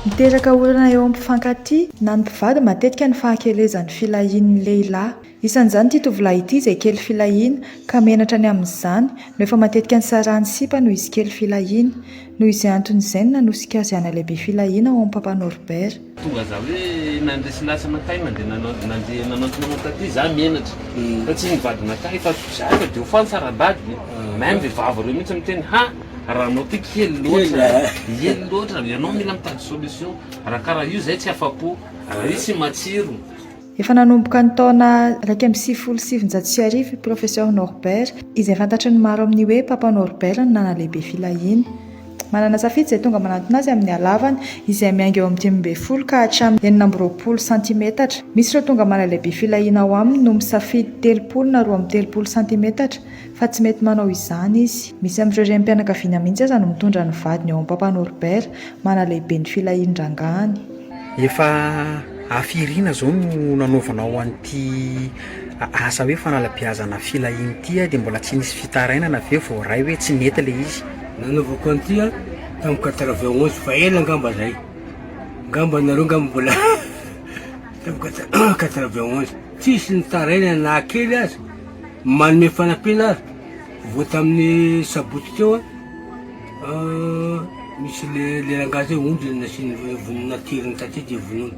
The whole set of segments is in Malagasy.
Miteraka olana eo amin'ny mpifankatia na ny mpivady matetika ny fahakelezan'ny filahian'ny lehilahy. Isan'izany ity tovolahy ity izay kely filahiana ka menatra ny amin'izany no efa matetika ny sarahany sipa noho izy kely filahiana. Noho izay anton'izay nanosika azy ana lehibe filahiana ao amin'ny papa Norbert. Tonga za hoe nandresy lasa nakay nandeha nanao taty za menatra fa tsy nivady nakay fa saka de fa sarabady même vehivavy reo mihitsy miteny ha raha anao ty kely loatra ianao mila mitady solution raha karaha io zay tsy afapo io tsy matsiro. Efa nanomboka ny taona 1970 professeur Norbert izay fantatry ny maro amin'ny hoe papa Norbert ny nana lehibe filahiana. Manana safidy izay tonga manantona azy amin'ny halavany izay miainga eo amin'ny 12 ka hatramin'ny 9 centimetatra. Misy ireo tonga mana lehibe filahiana ao aminy no misafidy 3 na 3 centimetatra fa tsy mety manao izany izy. Misy amin'ireo renim-pianakaviana mihitsy aza no mitondra ny vadiny eo amin'ny papa Norbert mana lehibe ny filahian-drangahany. Efa afirina zao no nanaovanao an'ity asa hoe fanala-piazana filahiana ity dia mbola tsy nisy fitarainana aveo vao ray hoe tsy nety le izy. Nanaovako an'ity tamin'ny 91 fa ela ngamba zay. Ngamba nareo ngamba mbola tamin'ny 91 tsisy nitaraina na kely azy manome fanampiana azy. Vao tamin'ny sabotsy teo misy le rangahy zay ondry nasiany vonona tiriny taty dia vonona.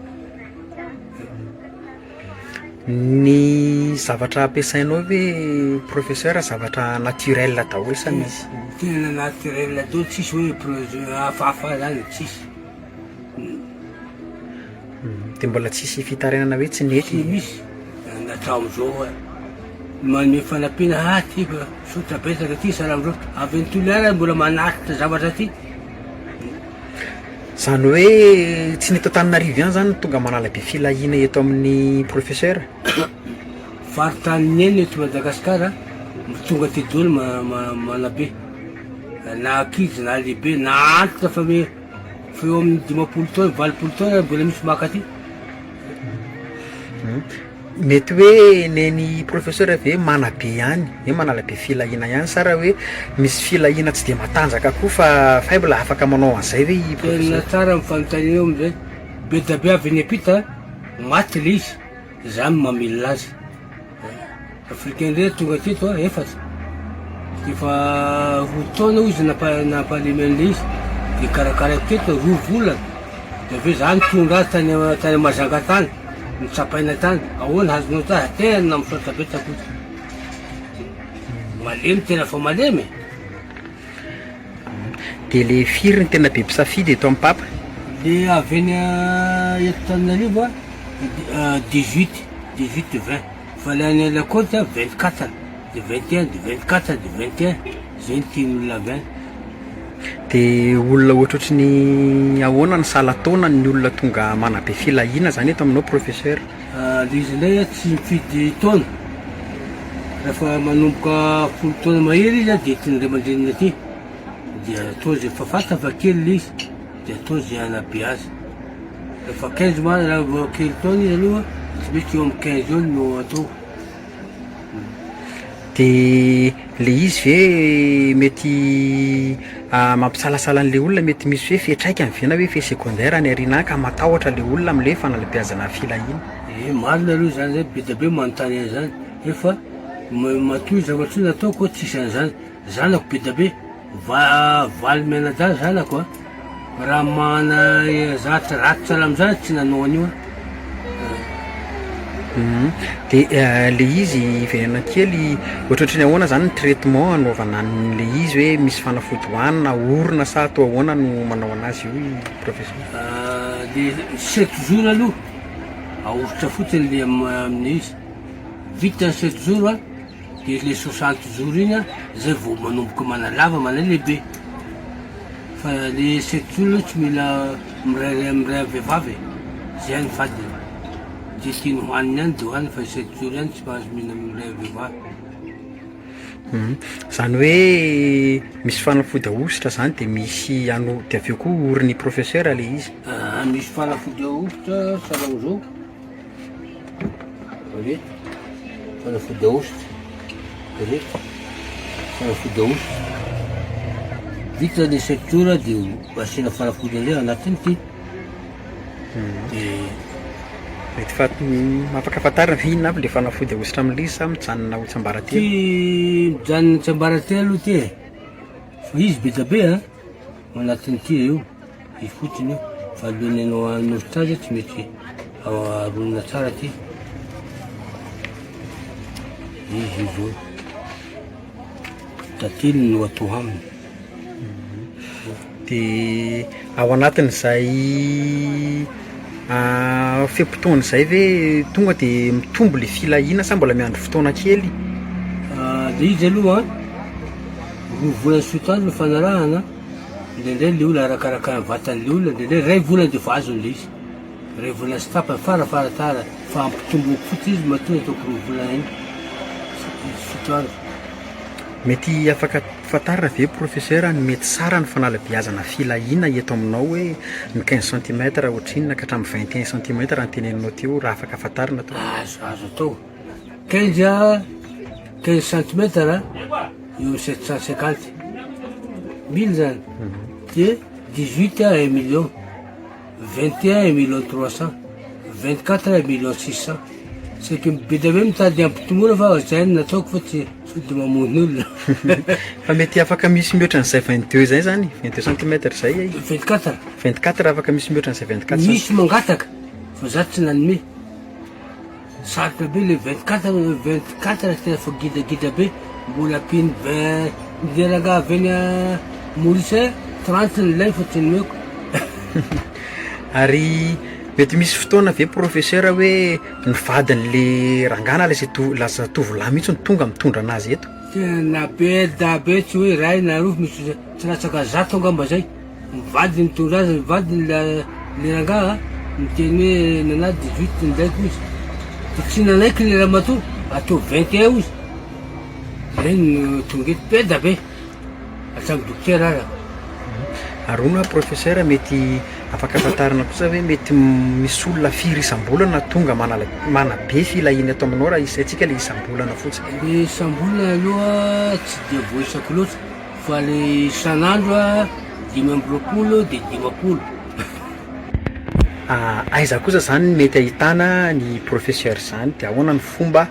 Ny zavatra ampiasainao hoe professeur zavatra naturel daholo sa misy? Tena naturel daholo tsisy hoe projet hafahafa zany tsisy. Dia mbola tsisy fitarainana hoe tsy nety? Misy natao am'izao manome fanampiana tyka sotra betsaka ty sara am'izao avy ny toliara mbola manatitra zavatra ty. Zany hoe tsy nety Antananarivo ihany zany tonga manala be filahiana eto amin'ny professeur? Faritany eny eto Madagasikara tonga ty dolo manabe na ankizy na lehibe na antitra fa eo amin'ny 50 taona 20 taona mbola misy maka ty. Mety hoe neny professeur ve manabe ihany hoe manala be filahiana ihany sa raha hoe misy filahiana tsy dia matanjaka koa fa faible afaka manao an'izay ve i professeur? Tena tsara mifanontany eo am'izay be da be avy ny apita maty le izy zany mamilina azy. Africain ndray tonga teto efatra efa roa taona izy nampalemana le izy dia karakara teto roa volana dia aveo zany tonga azy tany Mazanga tany mitsapaina tany ahoana azonao ta tena misaotra betsaka ozy malemy tena fa malemy. Dia le firy ny tena be mpisafidy eto amin'ny papa? Le avy eny eto Antananarivo 18 20 fa le any Lakoty 24 de 21 de 24 de 21 zay ny tian'olona avy any. Dia olona ohatrotry ny ahoana ny salan-taona ny olona tonga manabe filahiana zany eto aminao professeur? Le izy indray tsy mifidy taona rehefa manomboka 10 taona mahery izy dia tiany ray aman-dreniny aty dia atao zay fa fata fa kely le izy dia atao zay anabe azy. Rehefa 15 mois raha vao kely taona izy aloha tsy misy eo amin'ny 15 eo no atao. Dia le izy ve mety mampisalasala an'le olona mety misy hoe fiantraikany ve na hoe fe secondaire any ariana ka matahotra le olona amin'le fanala-piazana filahiana? Marina aloha zany zay be da be manontany an'izany efa matoy zavatra io nataoko tsisy an'izany zanako be da be valy mianadahy zanako raha mana zatra ratitra amin'izany tsy nanao an'io. Dia le izy venana kely ohatrotry ny ahoana zany ny traitement anaovana an'le izy hoe misy fanafody hohanina orona sa atao ahoana no manao anazy io professeur? Le 7 jours aloha aoritra fotsiny le amin'ny izy vita 7 jours dia le 60 jours iny zay vao manomboka manalava manalehibe fa le 7 jours tsy mila miray vehivavy zay ny fadiny dia tiany hohaniny ihany dia hohaniny fa 7 jours ihany tsy mahazo mihina miray vehivavy. Zany hoe misy fanafody ahositra zany dia misy dia aveo koa oriny professeur le izy? Misy fanafody ahositra salao zao re fanafody ahositra re fanafody ahositra vita le 7 jours dia asiana fanafody an'izay anatiny ty mety afaka afantarina fa inona aby le fanafody ahositra amin'ilay izy sa mijanona ho tsambaratelo mijanona tsambaratelo ty fa izy be da be a manatiny ty io izy fotsiny io fa alohan'ny anao anositra azy tsy mety aronina tsara ty izy io zao tately no atao aminy dia ao anatin'izay feam-potoana izay ve tonga dia mitombo le filahina sa mbola miandro fotoana kely le izy aloha roa volana sotoandro no fanarahana indraindray le olona arakaraka ny vatan'le olona indraindray ray volana dia voazon'le izy ray volana sy tapany farafara tara fa ampitomboako fotsy izy matonga ataoko roa volana iny sotoandro mety afaka fantarina ve professeur ny mety tsara ny fanalabeazana filahina eto aminao hoe ny 15 centimètre ohatriny ka hatramin'ny 21 centimètre ny teneninao teo raha afaka fantarina to azo atao 15 centimètre eo 750 000 zany dia 18 1 million 21 1 million 300 24 1 million 600 c'est que be da be mitady ampitomona fa zay no nataoko fa tsy de mamon'ny olona fa mety afaka misy mihoatra n'izay 22 zay zany 22 centimètre zay 24 afaka misy mihoatra n'izay 24 misy mangataka fa za tsy nanome sarotra be le 24 tena fa gidagida be mbola piny 20 mideranga avy eny Maurice 30 ny lay fa tsy nomeko ary mety misy fotoana ve professeur hoe ny vadin'le rangana lasa tovolahy mihitsy ny tonga mitondra anazy eto tena be da be tsy hoe ray na roa misy tsy latsaka zato angamba zay mivady mitondra azy mivady le rangaha miteny hoe nana 18 ndraiky izy dia tsy nanaiky le raha matoa atao 21 izy zay no tonga eto be da be atsamy dokotera ara arona professeur mety afaka afantarina kosa hoe mety misy olona firy isam-bolana tonga mana be filahina ato aminao raha isaitsika le isam-bolana fotsiny le isam-bolana aloha tsy dia voaisako loatra fa le isan'andro a 5 dia 50 aiza kosa zany mety ahitana ny professeur zany dia ahoana ny fomba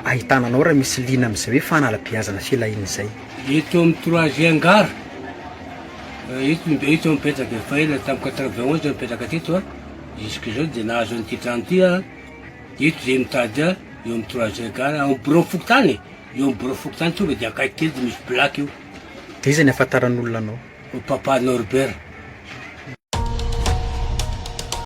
ahitananao raha misy lina amin'izay hoe fanalabeazana filahina izay eto amin'ny 3e angara eto mipetraka efa ela tamin'ny 91 mipetraka teto a jusque zao dia nahazo an'ity trano ty a eto zay mitady a eo amin'ny 3e angara ao bureau fokotany eo amin'ny bureau fokotany tonga dia akaiky kely dia misy plaque io dia izy ny afantaran'olona anao papa Norbert